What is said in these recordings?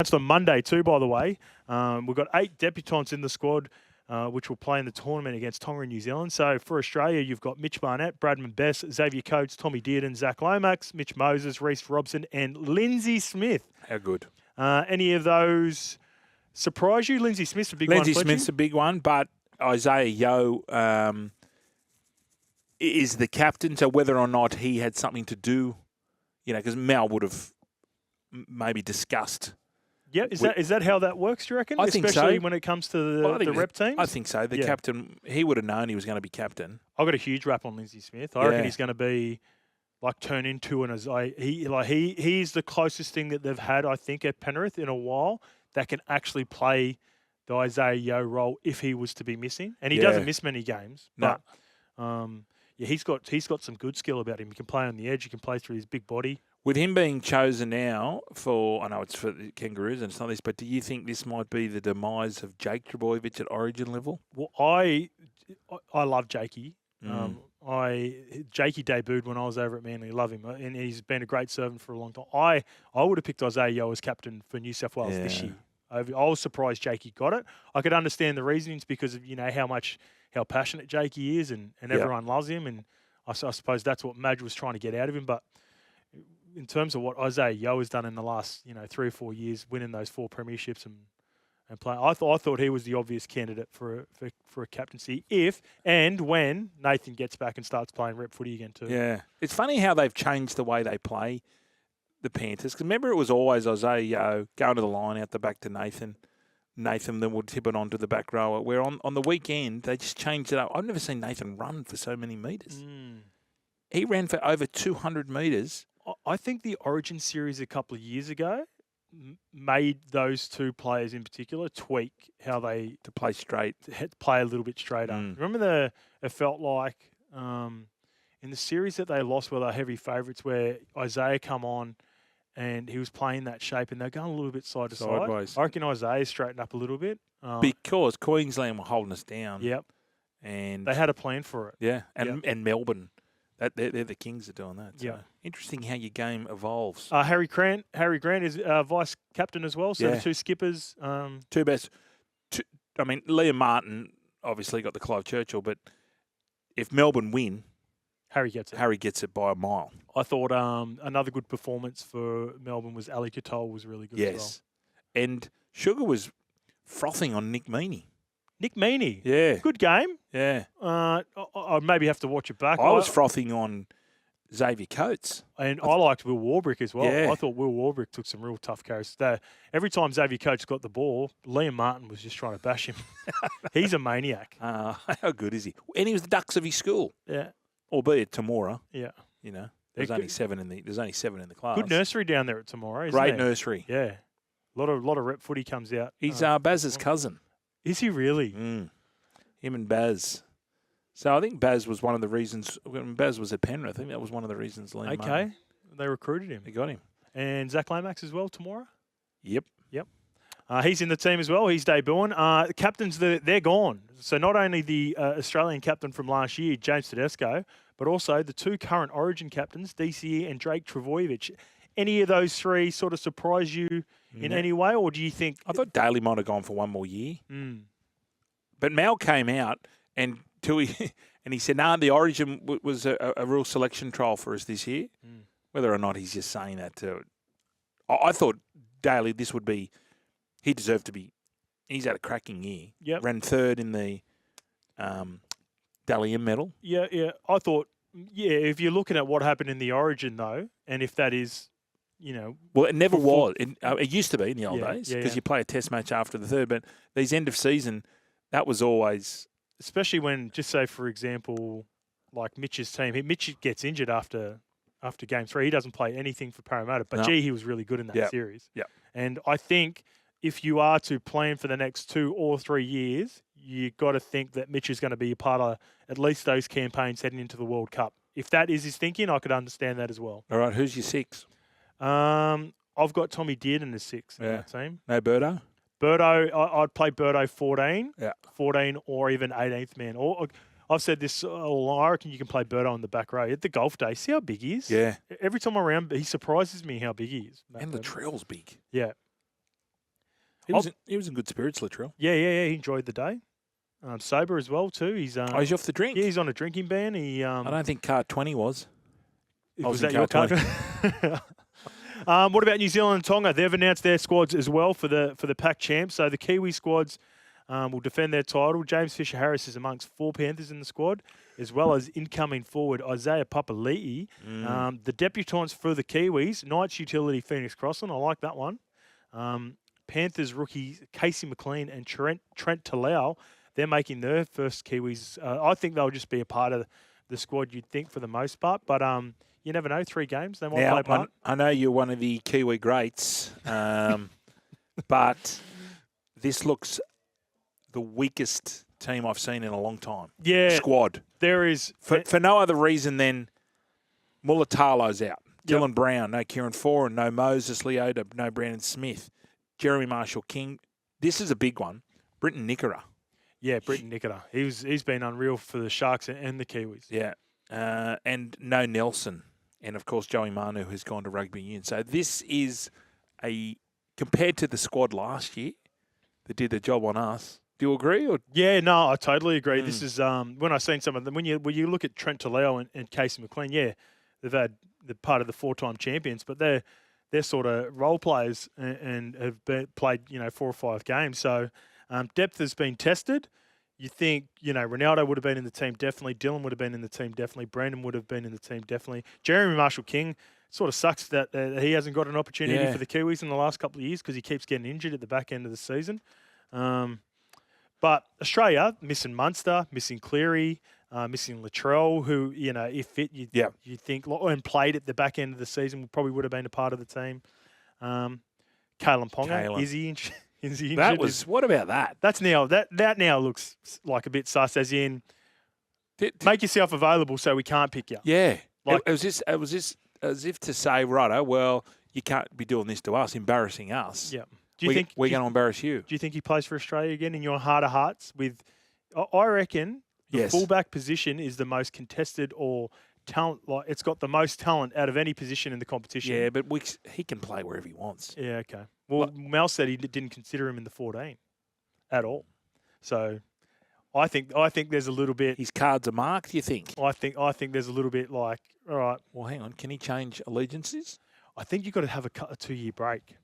Announced on Monday too, by the way. We've got 8 debutants in the squad, which will play in the tournament against Tonga and New Zealand. So for Australia, you've got Mitch Barnett, Bradman Best, Xavier Coates, Tommy Dearden, Zach Lomax, Mitch Moses, Reece Robson, and Lindsay Smith. How good? Any of those surprise you? Lindsay Smith's a big one. Lindsay Smith's a big one, but Isaiah Yeo is the captain, so whether or not he had something to do, because Mel would have maybe discussed. Yeah, is that how that works, do you reckon? I think so. Especially when it comes to the rep teams? I think so. The captain, he would have known he was going to be captain. I've got a huge rap on Lindsay Smith. I reckon he's going to be turn into an Isaiah. He's the closest thing that they've had, I think, at Penrith in a while that can actually play the Isaiah Yeo role if he was to be missing. And he doesn't miss many games. But he's got some good skill about him. He can play on the edge. He can play through his big body. With him being chosen now I know it's for the Kangaroos and it's not this, but do you think this might be the demise of Jake Trbojevic at Origin level? Well, I love Jakey. Jakey debuted when I was over at Manly. Love him, and he's been a great servant for a long time. I would have picked Isaiah Yeo as captain for New South Wales this year. I was surprised Jakey got it. I could understand the reasonings because of how passionate Jakey is, and everyone loves him, and I suppose that's what Madge was trying to get out of him. But in terms of what Isaiah Yeo has done in the last 3 or 4 years, winning those 4 premierships and playing, I thought he was the obvious candidate for a captaincy if and when Nathan gets back and starts playing rep footy again too. Yeah, it's funny how they've changed the way they play the Panthers. Because remember, it was always Isaiah Yeo going to the line out the back to Nathan. Nathan then would tip it onto the back rower. Where on the weekend they just changed it up. I've never seen Nathan run for so many metres. He ran for over 200 metres. I think the Origin series a couple of years ago made those 2 players in particular tweak how they to play straight, play a little bit straighter. Remember, it felt like in the series that they lost, where they're heavy favourites, where Isaiah come on and he was playing that shape, and they're going a little bit side to sideways. side. I reckon Isaiah straightened up a little bit because Queensland were holding us down. Yep, and they had a plan for it. Yeah, and Melbourne. They're the kings of doing that. So yeah. Interesting how your game evolves. Harry Grant is vice captain as well. So the 2 skippers. 2 best. Liam Martin obviously got the Clive Churchill, but if Melbourne win, Harry gets it. Harry gets it by a mile. I thought another good performance for Melbourne was Ali Katoa was really good as well. And Sugar was frothing on Nick Meaney. Nick Meaney. Yeah. Good game. Yeah. I maybe have to watch it back. I was frothing on Xavier Coates. And I liked Will Warbrick as well. Yeah. I thought Will Warbrick took some real tough carries. Every time Xavier Coates got the ball, Liam Martin was just trying to bash him. He's a maniac. How good is he? And he was the Ducks of his school. Yeah. Albeit Tamora. Yeah. There's only 7 in the class. Good nursery down there at Tamora, isn't Great there? nursery. Yeah. A lot of rep footy comes out. He's Baz's cousin. Is he really? Him and Baz. So I think Baz was one of the reasons, when Baz was at Penrith, I think that was one of the reasons Liam Martin. They recruited him. They got him. And Zach Lomax as well tomorrow? Yep. He's in the team as well. He's debuting. Captains, they're gone. So not only the Australian captain from last year, James Tedesco, but also the 2 current Origin captains, DCE and Drake Trbojevic. Any of those 3 sort of surprise you in any way, or do you think... I thought Daly might have gone for 1 more year. But Mal came out and he said, the Origin was a real selection trial for us this year. Whether or not he's just saying that to... I thought Daly, this would be... He deserved to be... He's had a cracking year. Yep. Ran 3rd in the Dally M medal. Yeah. I thought, if you're looking at what happened in the Origin, though, and if that is, Well, it never was. It used to be in the old days, because yeah. you play a test match after the 3rd. But these end of season, that was always... Especially when, just say, for example, like Mitch's team. Mitch gets injured after game 3. He doesn't play anything for Parramatta. But, he was really good in that series. Yeah. And I think if you are to plan for the next 2 or 3 years, you got to think that Mitch is going to be a part of at least those campaigns heading into the World Cup. If that is his thinking, I could understand that as well. All right, who's your 6? I've got Tommy Dearden as 6 in that team. No Birdo? Birdo, I'd play Birdo 14, 14 or even 18th man. Or I've said this all along. I reckon you can play Birdo on the back row. At the golf day, see how big he is? Yeah. Every time I'm around, he surprises me how big he is. And Latrell's big. Yeah. He was in good spirits, Latrell. Yeah. He enjoyed the day. Sober as well too. He's Oh, he's off the drink. Yeah, he's on a drinking ban. I don't think car 20 was. Was that your car? What about New Zealand and Tonga? They've announced their squads as well for the Pac champs. So the Kiwi squads will defend their title. James Fisher-Harris is amongst 4 Panthers in the squad, as well as incoming forward Isaiah Papali'i. The debutants for the Kiwis, Knights utility Phoenix Crossland. I like that one. Panthers rookie Casey McLean and Trent Talau. They're making their first Kiwis. I think they'll just be a part of the squad, you'd think, for the most part. But you never know. 3 games, they might play a part. I know you're one of the Kiwi greats, but this looks the weakest team I've seen in a long time. Yeah. Squad. There is. For no other reason than Mulatalo's out. Dylan Brown, no Kieran Foran, no Moses Leota, no Brandon Smith, Jeremy Marshall-King. This is a big one. Britton Nickera. Yeah, Britton Nickera. He's been unreal for the Sharks and the Kiwis. Yeah. And no Nelson. And, of course, Joey Manu, who's gone to rugby union. So this is compared to the squad last year that did the job on us. Do you agree? Or? Yeah, no, I totally agree. This is when I've seen some of them. When you look at Trent Talau and Casey McLean, yeah, they've had the part of the 4-time champions, but they're sort of role players and have played 4 or 5 games. So depth has been tested. You think, Ronaldo would have been in the team, definitely. Dylan would have been in the team, definitely. Brandon would have been in the team, definitely. Jeremy Marshall-King, sort of sucks that he hasn't got an opportunity for the Kiwis in the last couple of years because he keeps getting injured at the back end of the season. But Australia, missing Munster, missing Cleary, missing Latrell, who, if fit, you think, and played at the back end of the season, probably would have been a part of the team. Kalyn Ponga, is he injured? What about that? That's now that now looks like a bit sus, as in make yourself available so we can't pick you. Yeah, it was this as if to say, righto, well, you can't be doing this to us, embarrassing us. Yeah. We're going to embarrass you. Do you think he plays for Australia again in your heart of hearts? I reckon the fullback position is the most contested or talent. Like it's got the most talent out of any position in the competition. Yeah, but he can play wherever he wants. Yeah, okay. Well, Mel said he didn't consider him in the 14 at all. So I think there's a little bit. His cards are marked, you think? I think there's a little bit like, all right. Well, hang on. Can he change allegiances? I think you've got to have a 2-year break.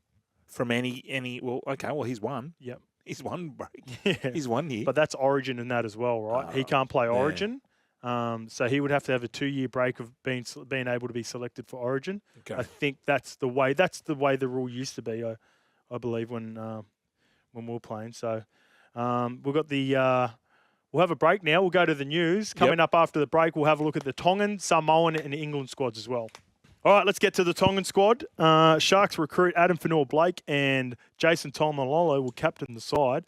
From any well, okay, well, he's one. Yep. He's one break. Yeah. He's 1 year. But that's Origin in that as well, right? He can't play Origin. So he would have to have a 2-year break of being able to be selected for Origin. Okay. I think that's the way the rule used to be, I believe, when we were playing. So we've got we'll have a break now. We'll go to the news. Coming up after the break, we'll have a look at the Tongan, Samoan and England squads as well. All right, let's get to the Tongan squad. Sharks recruit Adam Fanua-Blake and Jason Taumalolo will captain the side.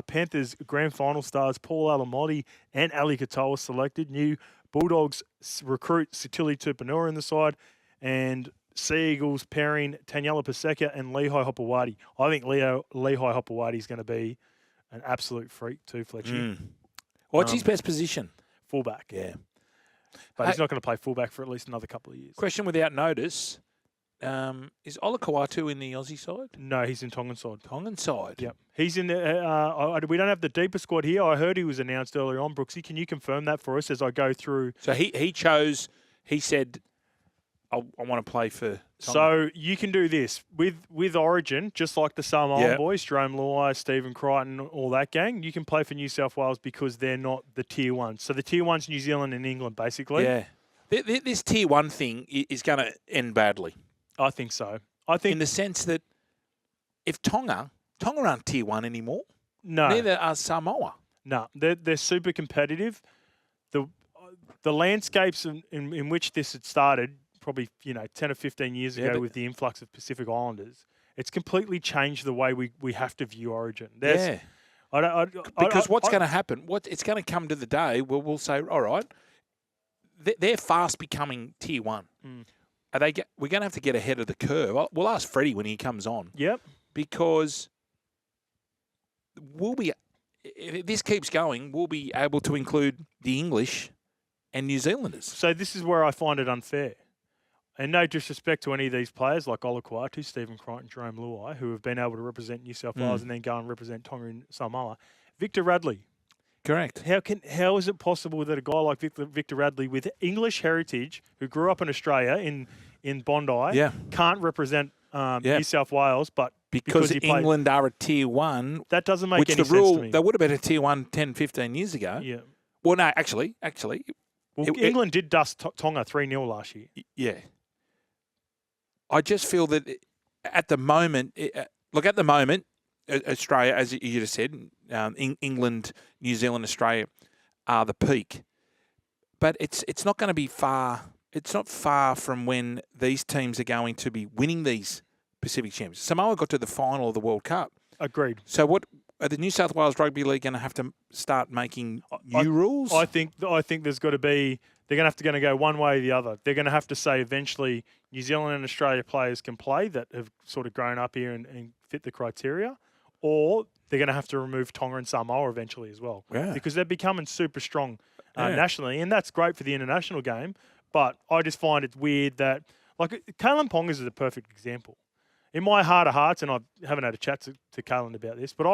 Panthers grand final stars Paul Alamotti and Ali Katoa selected. New Bulldogs recruit Sitili Tupanua in the side. And Sea Eagles pairing Taniela Paseka and Lehigh Hopewadi. I think Lehigh Hopewadi is going to be an absolute freak too, Fletcher. What's his best position? Fullback. Yeah. But he's not going to play fullback for at least another couple of years. Question without notice. Is Ola Kawatu in the Aussie side? No, he's in Tongan side. Tongan side? Yep. He's in the... we don't have the deeper squad here. I heard he was announced earlier on. Brooksy, can you confirm that for us as I go through... So he said, I want to play for Tonga. So you can do this. With Origin, just like the Samoan boys, Jerome Luai, Stephen Crichton, all that gang, you can play for New South Wales because they're not the Tier 1. So the Tier 1's New Zealand and England, basically. Yeah. This Tier 1 thing is going to end badly. I think so. I think in the sense that if Tonga aren't Tier 1 anymore. No. Neither are Samoa. No. They're super competitive. The landscapes in which this had started, probably 10 or 15 years ago with the influx of Pacific Islanders, it's completely changed the way we have to view Origin. Because what's going to happen, it's going to come to the day where we'll say, all right, they're fast becoming Tier 1. We're going to have to get ahead of the curve. We'll ask Freddie when he comes on. Yep. Because if this keeps going, we'll be able to include the English and New Zealanders. So this is where I find it unfair. And no disrespect to any of these players like Olaquatu, Stephen Crichton, Jerome Luai, who have been able to represent New South Wales and then go and represent Tonga and Samoa. Victor Radley. Correct. How is it possible that a guy like Victor Radley with English heritage, who grew up in Australia in Bondi, can't represent New South Wales, but because England are a tier 1, that doesn't make any sense to me. They would have been a tier 1 10, 15 years ago. Yeah. Well, no, actually. Well, England did dust Tonga 3-0 last year. Yeah. I just feel that at the moment, Australia, as you just said, England, New Zealand, Australia are the peak. But it's not going to be far. It's not far from when these teams are going to be winning these Pacific Championships. Samoa got to the final of the World Cup. Agreed. So what are the New South Wales Rugby League going to have to start making new rules? I think there's got to be. They're going to go one way or the other. They're going to have to say eventually New Zealand and Australia players can play that have sort of grown up here and fit the criteria, or they're going to have to remove Tonga and Samoa eventually as well, because they're becoming super strong nationally, and that's great for the international game. But I just find it weird that, like, Kalyn Ponga is the perfect example. In my heart of hearts, and I haven't had a chat to Kalyn about this, but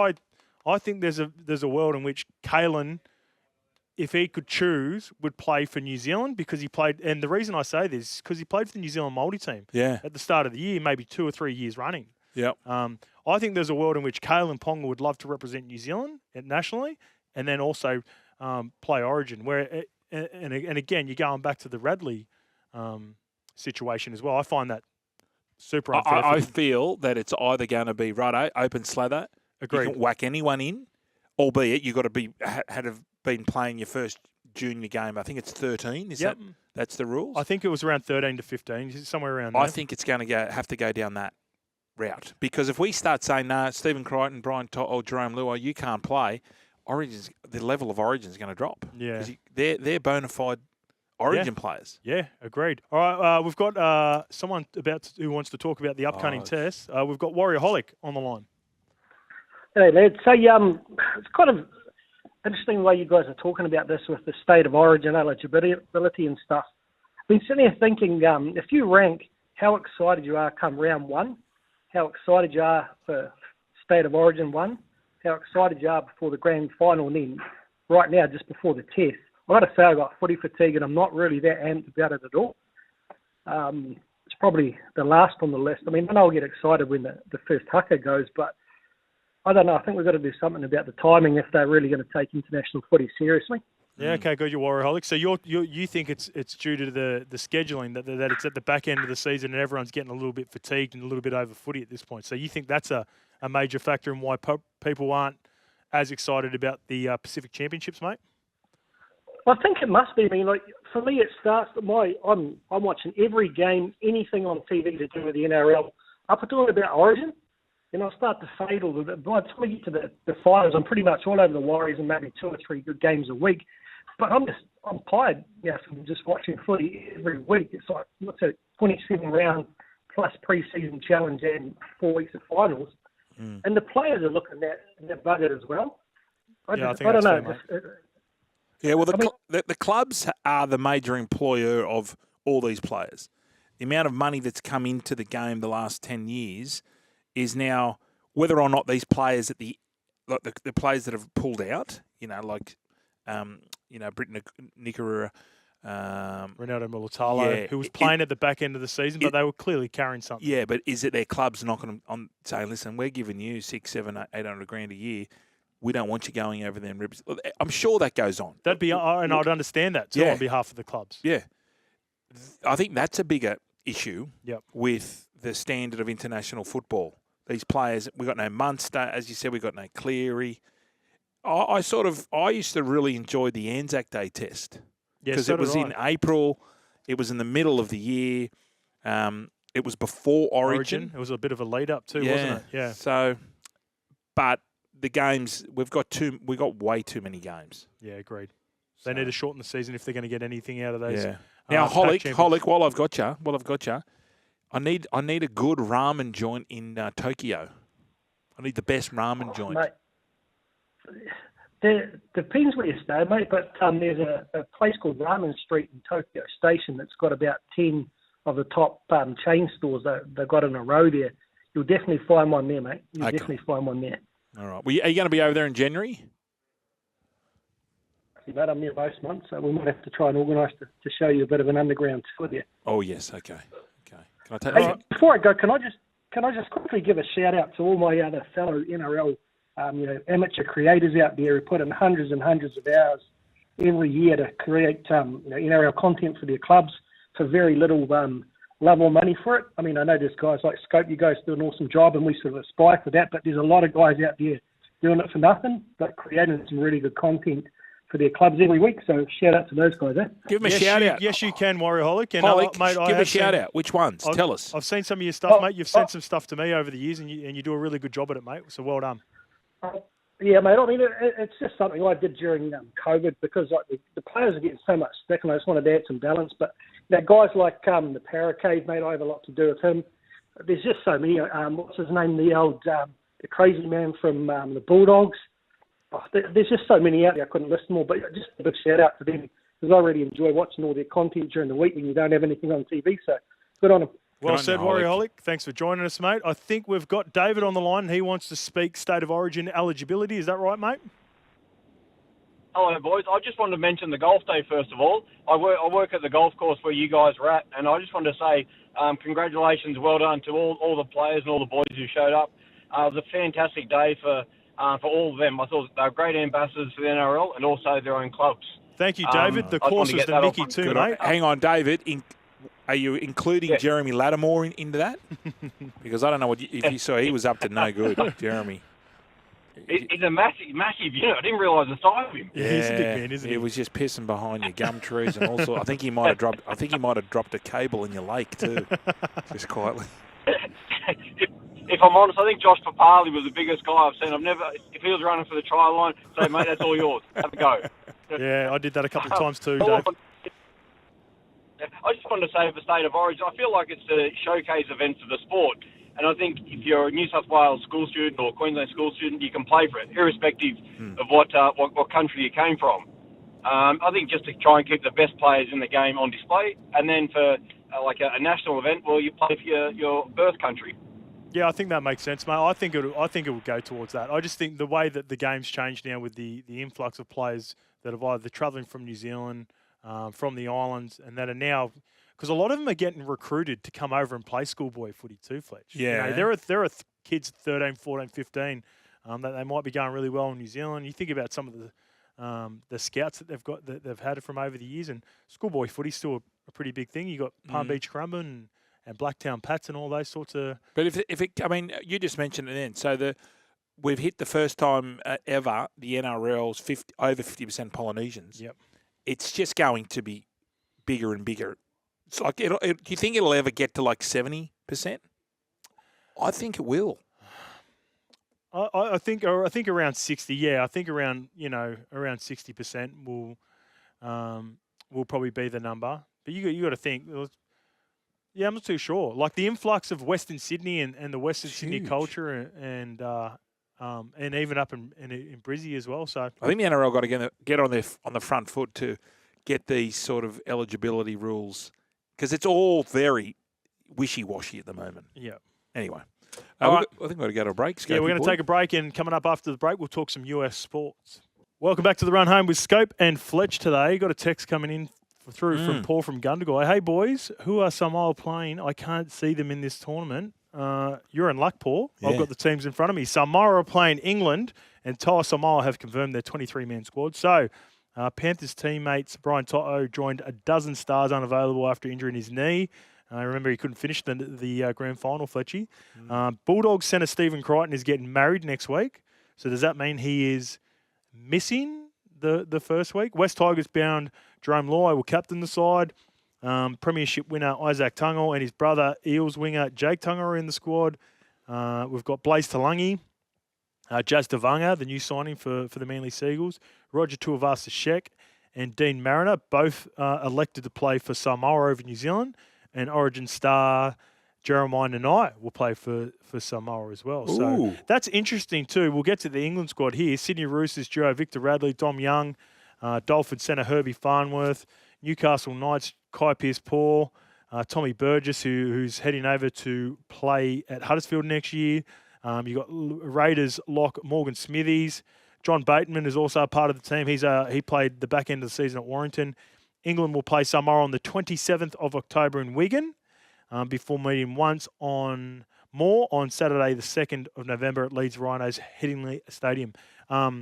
I think there's a world in which Kalyn, if he could choose, would play for New Zealand because he played. And the reason I say this is because he played for the New Zealand Māori team at the start of the year, maybe 2 or 3 years running. Yep. I think there's a world in which Kalyn Ponga would love to represent New Zealand nationally and then also play Origin. And again, you're going back to the Radley situation as well. I find that super unfair. I feel that it's either going to be, open slather. Agreed. You can whack anyone in, albeit you've got to have been playing your first junior game. I think it's 13. That's the rules? I think it was around 13 to 15, somewhere around there. I think it's going to have to go down that route. Because if we start saying, no, Stephen Crichton, Brian or Jerome Luai, you can't play, the level of Origin is going to drop. Yeah. Because they're bona fide Origin players. Yeah, agreed. All right, we've got someone who wants to talk about the upcoming test. We've got Warrior Holic on the line. Hey, lads. So, it's kind of interesting the way you guys are talking about this with the state of origin, eligibility and stuff. I've been sitting here thinking, if you rank how excited you are come round 1, how excited you are for state of origin 1, how excited you are before the grand final, and then right now, just before the test, I've got to say I've got footy fatigue and I'm not really that amped about it at all. It's probably the last on the list. I mean, I know I'll get excited when the first haka goes, but I don't know. I think we've got to do something about the timing if they're really going to take international footy seriously. Yeah, okay, good. You're Warriorholic. So you think it's due to the scheduling that it's at the back end of the season and everyone's getting a little bit fatigued and a little bit over footy at this point. So you think that's a major factor in why people aren't as excited about the Pacific Championships, mate? Well, I think it must be. I mean, like for me, it starts. I'm watching every game, anything on TV to do with the NRL up until about Origin. And I'll start to fade a little bit. By the time we get to the finals, I'm pretty much all over the Warriors and maybe 2 or 3 good games a week. But I'm tired from just watching footy every week. It's like, what's it, 27 round plus pre-season challenge and 4 weeks of finals. And the players are looking at that buggered as well. I don't know. Well, the clubs are the major employer of all these players. The amount of money that's come into the game the last 10 years is now whether or not these players the players that have pulled out, Britain Nicaragua, Ronaldo Mulitalo, who was playing at the back end of the season, but they were clearly carrying something. Yeah, but is it their clubs knocking on saying, listen, we're giving you 600, 700, 800 grand a year. We don't want you going over there and represent. I'm sure that goes on. That'd be, and I'd understand that too on behalf of the clubs. Yeah, I think that's a bigger issue with the standard of international football. These players, we got no Munster, as you said, we got no Cleary. I used to really enjoy the Anzac Day test because it was in April. It was in the middle of the year. It was before Origin. It was a bit of a lead up too, wasn't it? Yeah. So, but the games we got way too many games. Yeah, agreed. They need to shorten the season if they're going to get anything out of those. Yeah. Now, Holic, while I've got you, I need a good ramen joint in Tokyo. I need the best ramen joint. Mate, depends where you stay, mate, but there's a place called Ramen Street in Tokyo Station that's got about 10 of the top chain stores that they've got in a row there. You'll definitely find one there, mate. You'll definitely find one there. All right. Well, are you going to be over there in January? Mate, I'm there most months, so we might have to try and organise to show you a bit of an underground tour there. Oh yes, okay. Can I take Hey, before I go, can I just quickly give a shout out to all my other fellow NRL, amateur creators out there who put in hundreds and hundreds of hours every year to create NRL content for their clubs for very little love or money for it. I mean, I know there's guys like Scope, you guys do an awesome job, and we sort of aspire for that. But there's a lot of guys out there doing it for nothing, but creating some really good content for their clubs every week. So shout out to those guys, eh? Give them a shout out. Yes, you can, Warriorholic. And mate, give a shout out. Which ones? Tell us. I've seen some of your stuff, mate. You've sent some stuff to me over the years, and you do a really good job at it, mate. So well done. Yeah, mate. I mean, it's just something I did during COVID because the players are getting so much stick, and I just wanted to add some balance. But guys like the Paracave, mate, I have a lot to do with him. There's just so many. What's his name? The crazy man from the Bulldogs. Oh, there's just so many out there. I couldn't list them all, but just a big shout out to them because I really enjoy watching all their content during the week when you don't have anything on TV. So good on them. Well said, Warriorholic. Thanks for joining us, mate. I think we've got David on the line, and he wants to speak State of Origin eligibility. Is that right, mate? Hello, boys. I just wanted to mention the golf day, first of all. I work at the golf course where you guys were at, and I just wanted to say congratulations, well done to all the players and all the boys who showed up. It was a fantastic day for all of them. I thought they were great ambassadors for the NRL and also their own clubs. Thank you, David. The course is the Mickey too, mate. Hang on, David. Are you including Jeremy Lattimore into that? Because I don't know if you saw, he was up to no good, Jeremy. He's a massive unit. I didn't realise the size of him. Yeah, he's a big man, isn't he? He was just pissing behind your gum trees and also I think he might have dropped a cable in your lake too, just quietly. If I'm honest, I think Josh Papali was the biggest guy I've seen. If he was running for the try line, say, mate, that's all yours. Have a go. Yeah, I did that a couple of times too, Dave. I just wanted to say for State of Origin, I feel like it's a showcase event for the sport. And I think if you're a New South Wales school student or Queensland school student, you can play for it, irrespective of what country you came from. I think just to try and keep the best players in the game on display. And then for a national event, well, you play for your birth country. Yeah, I think that makes sense, mate. I think it will go towards that. I just think the way that the game's changed now with the influx of players that have either travelling from New Zealand, from the islands, and that are now, because a lot of them are getting recruited to come over and play schoolboy footy too, Fletch. Yeah. There are kids 13, 14, 15 that they might be going really well in New Zealand. You think about some of the scouts that they've had from over the years, and schoolboy footy's still a pretty big thing. You got Palm Beach Currumbin and Blacktown Pats and all those sorts of. But you just mentioned it then. So we've hit the first time ever the NRL's over 50% Polynesians. Yep. It's just going to be bigger and bigger. It's like, do you think it'll ever get to like 70%? I think it will. I think around 60. Yeah, I think around 60% will probably be the number. But you got to think. Yeah, I'm not too sure. Like the influx of Western Sydney and the Western Sydney culture and even up in Brizzy as well. So I think the NRL got to get on the front foot to get these sort of eligibility rules because it's all very wishy-washy at the moment. Yeah. Anyway, I think we've got to go to a break. Yeah, we're going to take a break, and coming up after the break, we'll talk some US sports. Welcome back to the Run Home with Scope and Fletch today. Got a text coming in through from Paul from Gundagai. Hey, boys, who are Samoa playing? I can't see them in this tournament. You're in luck, Paul. Yeah. I've got the teams in front of me. Samoa are playing England, and Toa Samoa have confirmed their 23-man squad. So, Panthers teammates Brian Toto joined a dozen stars unavailable after injuring his knee. Remember, he couldn't finish the grand final, Fletchy. Bulldogs centre Stephen Crichton is getting married next week. So does that mean he is missing the first week? West Tigers bound Jerome Loy will captain the side. Premiership winner Isaac Tungal and his brother Eels winger Jake Tungal are in the squad. We've got Blaze Talangi, Jazz Devanga, the new signing for the Manly Seagulls, Roger Tuivasa-Sheck and Dean Mariner, both elected to play for Samoa over New Zealand, and Origin star Jeremiah Nanai will play for Samoa as well. Ooh. So that's interesting too. We'll get to the England squad here. Sydney Roosters duo Victor Radley, Dom Young, Dolphins centre Herbie Farnworth, Newcastle Knights Kai Pearce-Paul, Tommy Burgess, who's heading over to play at Huddersfield next year. You've got Raiders lock Morgan Smithies. John Bateman is also a part of the team. He played the back end of the season at Warrington. England will play Samoa on the 27th of October in Wigan before meeting once on Saturday, the 2nd of November at Leeds Rhinos Headingley Stadium.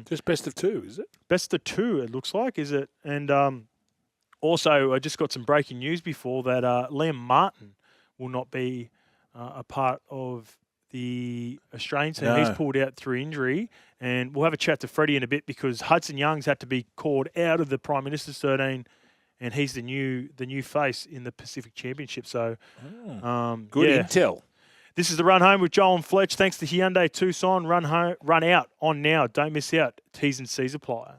Just best of two, is it? Best of two, it looks like, is it? And also, I just got some breaking news before that Liam Martin will not be a part of the Australian team. No. He's pulled out through injury, and we'll have a chat to Freddie in a bit because Hudson Young's had to be called out of the Prime Minister's 13, and he's the new face in the Pacific Championship. So, good intel. This is the Run Home with Joel and Fletch. Thanks to Hyundai Tucson. Run out on now. Don't miss out. T's and C's apply.